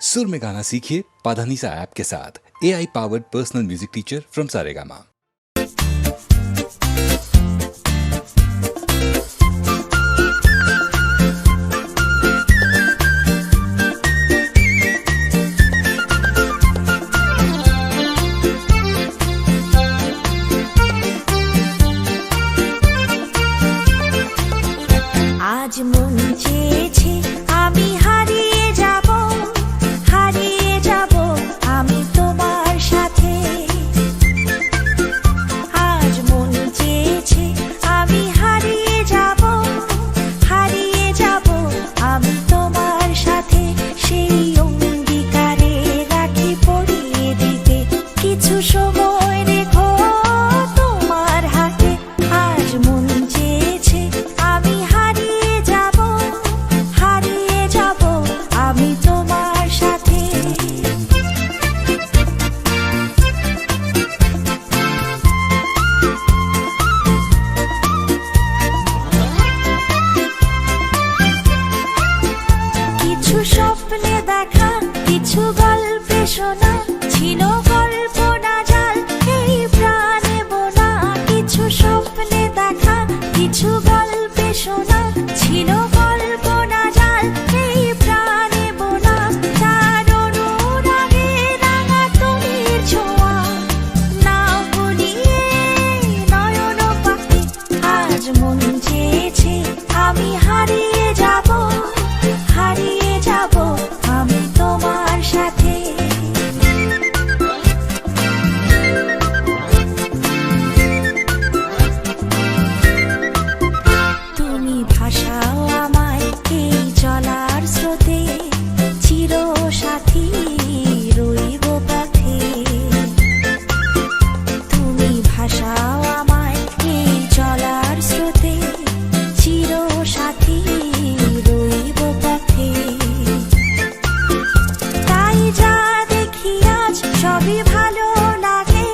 सुर में गाना सीखिए पाधानीसा ऐप के साथ। AI powered personal music teacher from Saregama. आज मन চেয়েছে আমি হারিয়ে যাব আমি তোমার সাথে। আজ মন চেয়েছে আমি হারিয়ে যাব আমি তোমার সাথে। সেই অঙ্গীকারে রাখি পরিয়ে দিতে কিছু সময় রেখো তোমার হাতে। আজ মন চেয়েছে আমি হারিয়ে যাব আমি তোমার সাথে। কিছু স্বপ্নে দেখা, কিছু গল্পে শোনা, ছিল কল্পনা জাল এই প্রাণে বোনা। কিছু স্বপ্নে দেখা, কিছু গল্পে শোনা, ছিল কল্পনা জাল এই প্রাণে বোনা। তার অনুরাগে রাঙা তুলির ছোঁয়া, না ভুলিয়ে নয়ন পাখি। আজ মন চেয়েছে আমি হারিয়ে যাব আমি তোমার সাথে। তুমি ভাসাও আমায় এই চলার স্রোতে, চির সাথী রইব পথে। তুমি ভাসাও আমায় এই চলার স্রোতে, চির সাথী রইব পথে। তাই যা দেখি আজ সবই ভালো লাগে,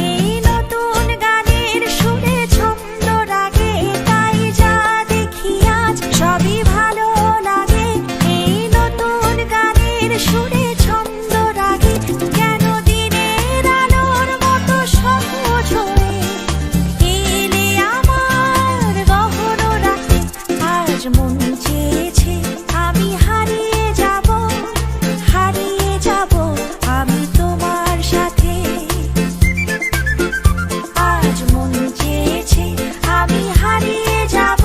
এই নতুন গানের সুরে ছন্দ রাগে। তাই যা দেখি আজ সবই ভালো লাগে, এই নতুন গানের সুরে ছন্দ রাগে। কেন দিনের আলোর মতো সহজ হয়ে এলে আমার গহন রাতে। আজ মন চেয়েছে আমি হারিয়ে যাব আমি তোমার সাথে। আজ মন চেয়েছে আমি হারিয়ে যাব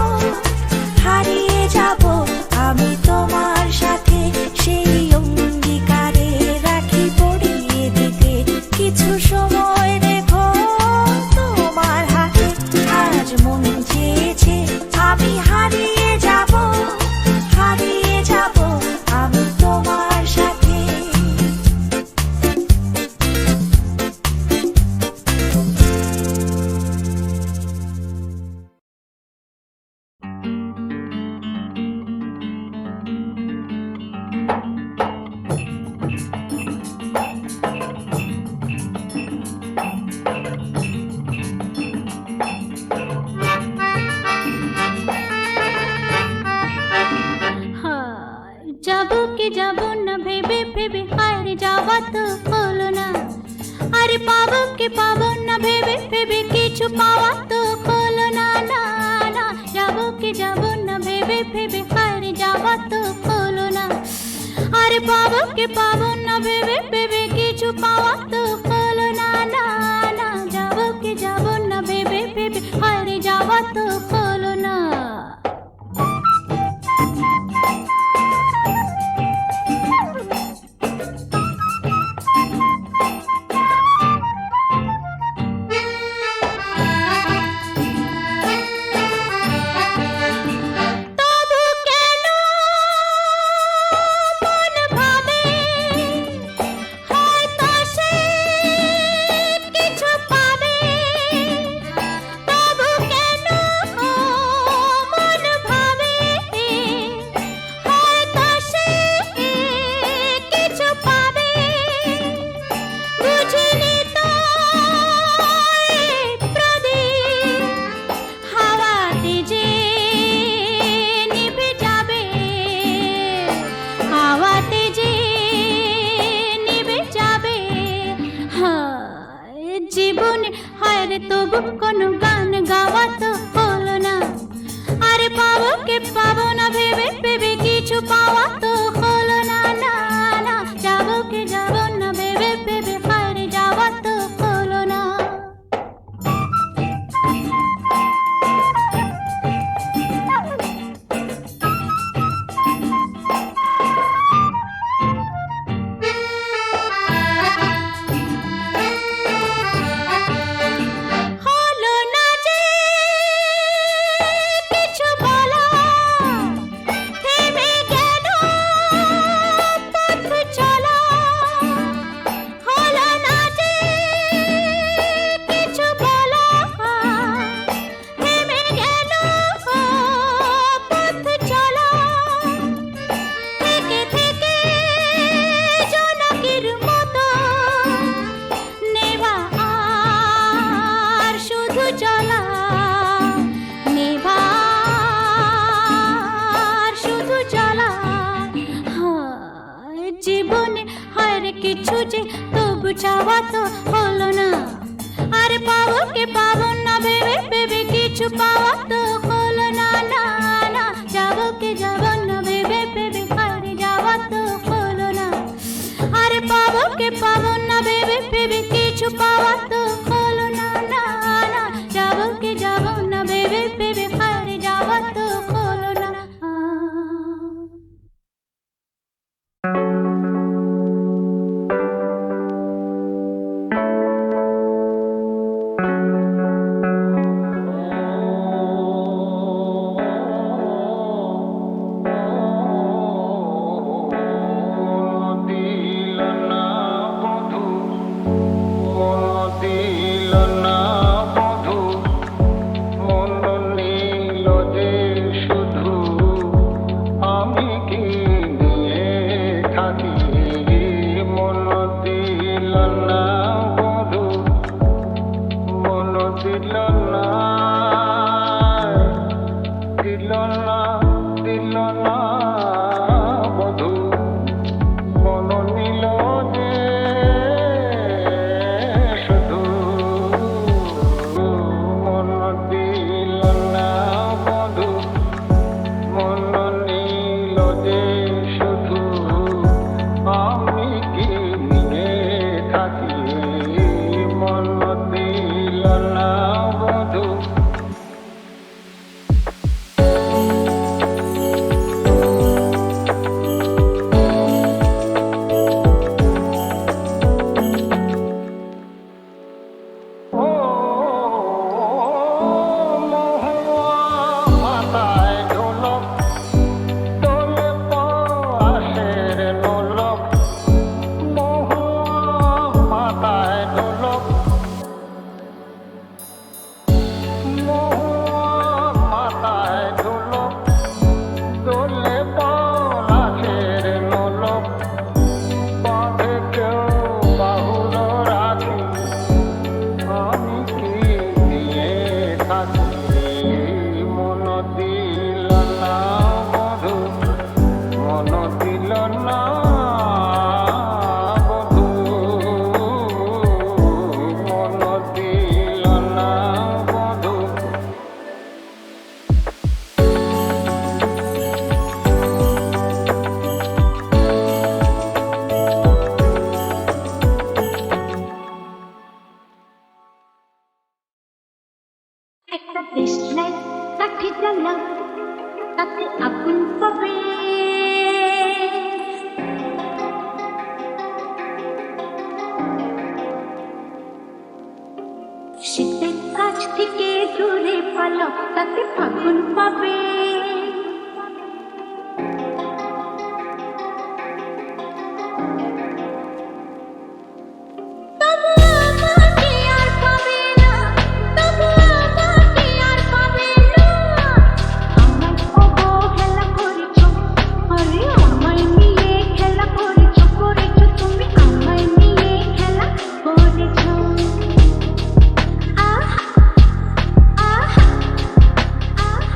আমি তোমার সাথে। সেই অঙ্গীকারে রাখি পরিয়ে দিতে কিছু সময় রেখো তোমার হাতে। আজ মন চেয়েছে আমি হারিয়ে যাব আমি তোমার সাথে। যাবো কি যাবো না ভেবে ভেবে হায় যাওয়া তো হলো না। আরে পাবো কি পাবো না ভেবে ভেবে কিছু পাওয়া তো হলো না। না না যাবো কি যাবো না ভেবে ভেবে হায় যাওয়া তো হলো না। আরে পাবো কি পাবো না ভেবে ভেবে কিছু পাওয়া তো হলো না। না না যাবো কি যাবো না ভেবে ভেবে হায় যাওয়া তো হলো না। কিছু পাবে তবু কেন রে তবু কোনো গান গাওয়া তো হলো না। আরে পাবো কে পাবো না ভেবে ভেবে কিছু পাওয়া তো হলো না, না না। যাবো কে যাবো না ভেবে ভেবে হারে যাওয়া তো হলো না। হলো না যে কিছু বলা, থেমে গেল পথ চলা। হলো না যে কিছু বলা, থেমে গেল পথ চলা। থেকে থেকে জোনাকির মতো নেবা আর শুধু চলা, নেবা আর শুধু চলা। হায় জীবনে হায় রে কিছু যে তবু চাওয়া তো হলো না। আরে পাবো কে পাবো না ভেবে ভেবে কিছু পাওয়া তো হলো না, না না। যাবো কে যাবো না ভেবে ভেবে হারে যাওয়া তো হলো না। আরে পাবো কে পাবো না ভেবে ভেবে কিছু পাওয়া তো হলো না, না না। যাবো কে যাবো না ভেবে ভেবে হারে যাওয়া তো হলো না। দিল না বধু, মন দিল না বধু, মন নীল যে শুধু আমি কি নিয়ে থাকি। মন দিল না বধু, মন দিল না, দিল না, দিল না বধু, মন নীল যে শুধু। মন দিল না বধু, মন নীল যে শুধু আমি কি নিয়ে থাকি। মন দিল না বধু। ও মহুয়া মাথায় ঢোলক, দোলে পলাশের নোলক। মহুয়া মাথায় ঢোলক, মহুয়া মাথায় ঢোলক, দোলে পলাশের নোলক। বাঁধে কেউ বাহুল রাখি, আমি কি নিয়ে থাকি। মন দিল না বধু, মন দিল না বধু, মন দিল না বধু। একটা দেশলাই কাঠি জ্বালা, তাতে আগুন পাবে। শীতের কাছ থেকে দূরে পালো, তাতে ফাগুন পাবে। তবু আমাকে আর পাবে না, তবু আমাকে আর পাবে না। আমায় অবহেলা করেছ, আরে আমায় নিয়ে খেলা করেছ, করেছ তুমি আমায় নিয়ে খেলা করেছ। আহ আহ আহ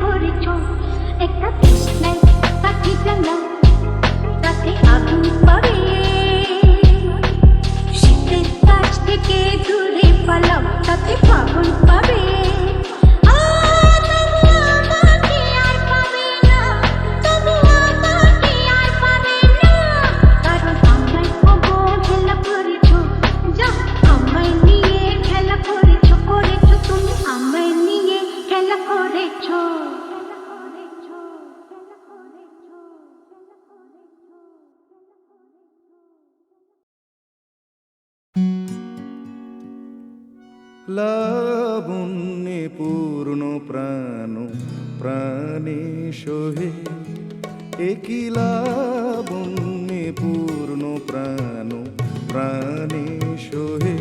করেছ একটা তৃষ্ণায় কাঠি জানলা তাতে আগুন পড়ে শীতের কাছ থেকে দূরে পালাও তাতে ফাগুন পাবে লাবণ্যে পূর্ণ প্রাণ প্রাণে সোহে একই লাবণ্যে পূর্ণ প্রাণ প্রাণে সোহে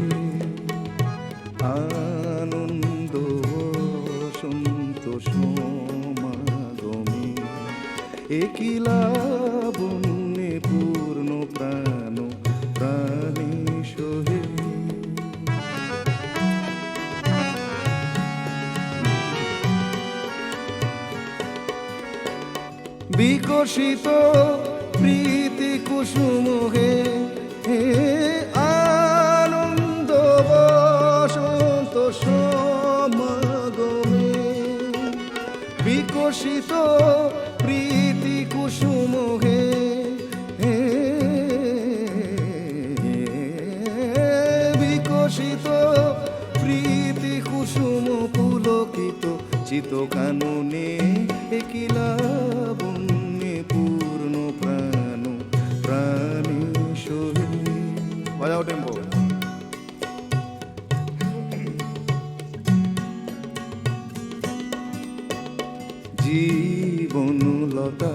আনন্দ বসন্ত সমাগমে একই লাবণ্যে পূর্ণ প্রাণ প্রাণে সোহে বিকশিত প্রীতি কুসুম হে হে আনন্দ বসন্ত সমাগমে বিকশিত প্রীতি কুসুম হে হে বিকশিত প্রীতি কুসুম পুলকিত চিত কাননে একই লাবণ্যে পূর্ণ প্রাণ প্রাণে সোহে বাজাও টেম্পো জীবনলতা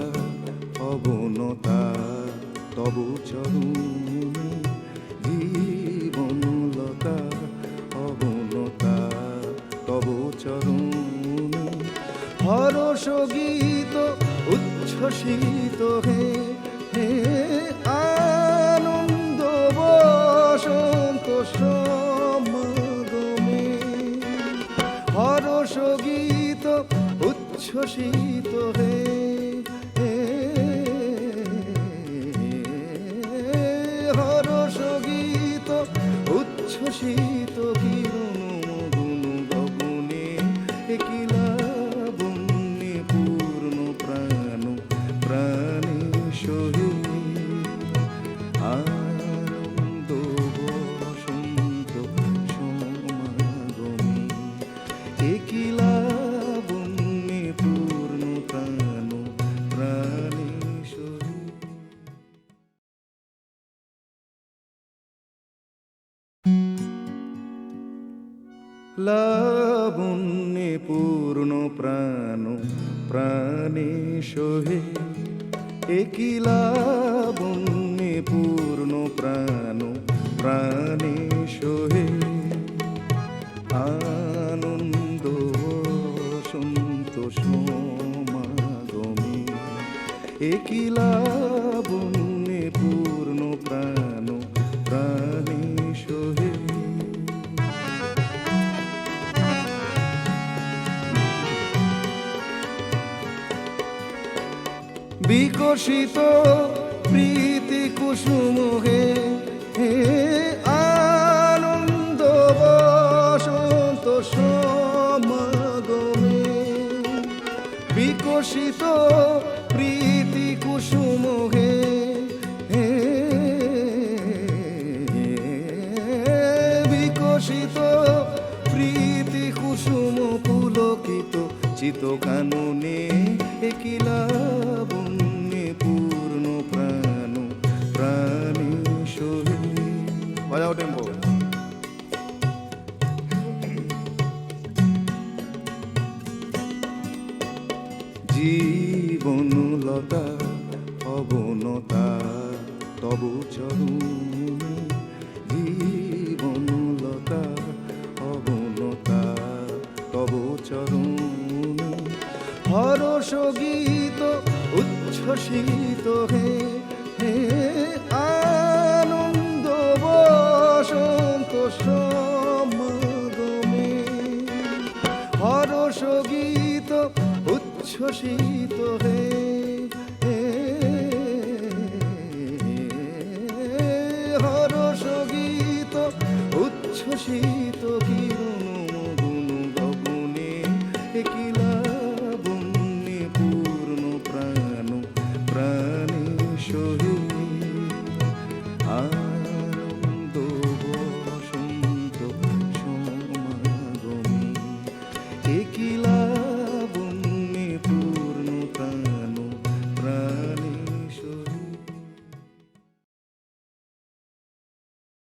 অবনতা তব চরণে জীবনলতা অবনতা তব চরণে হরষ গীত উচ্ছ্বসিত হে হে আনন্দ বসন্ত সমাগমে হরষ গীত উচ্ছ্বসিত হে হে হরষ গীত উচ্ছ্বসিত কিরণ মগুন গগনে একই লাবণ্যে পূর্ণ প্রাণ প্রাণে সোহে আনন্দ বসন্ত সমাগমে একই লাবণ্যে পূর্ণ প্রাণ প্রাণে সোহে লাবণ্যে পূর্ণ প্রাণ প্রাণে সোহে একই লাবণ্যে পূর্ণ প্রাণ প্রাণে সোহে আনন্দ বসন্ত সমাগমে একই লাবণ্যে পূর্ণ প্রাণ প্রাণে সোহে বিকশিত প্রীতি কুসুম হে হে আনন্দ বসন্ত সমাগমে বিকশিত প্রীতি কুসুম হে হে বিকশিত প্রীতি কুসুম পুলকিত চিত কাননে একই লাবণ্যে পূর্ণ প্রাণ প্রাণে সোহে বাজাও টেম্পো জীবনলতা অবনতা তব চরণে জীবনলতা অবনতা তব চরণে হরষ গীত উচ্ছ্বসিত হে হে আনন্দ বসন্ত সমাগমে হরষ গীত উচ্ছ্বসিত উচ্ছ্বসিত হে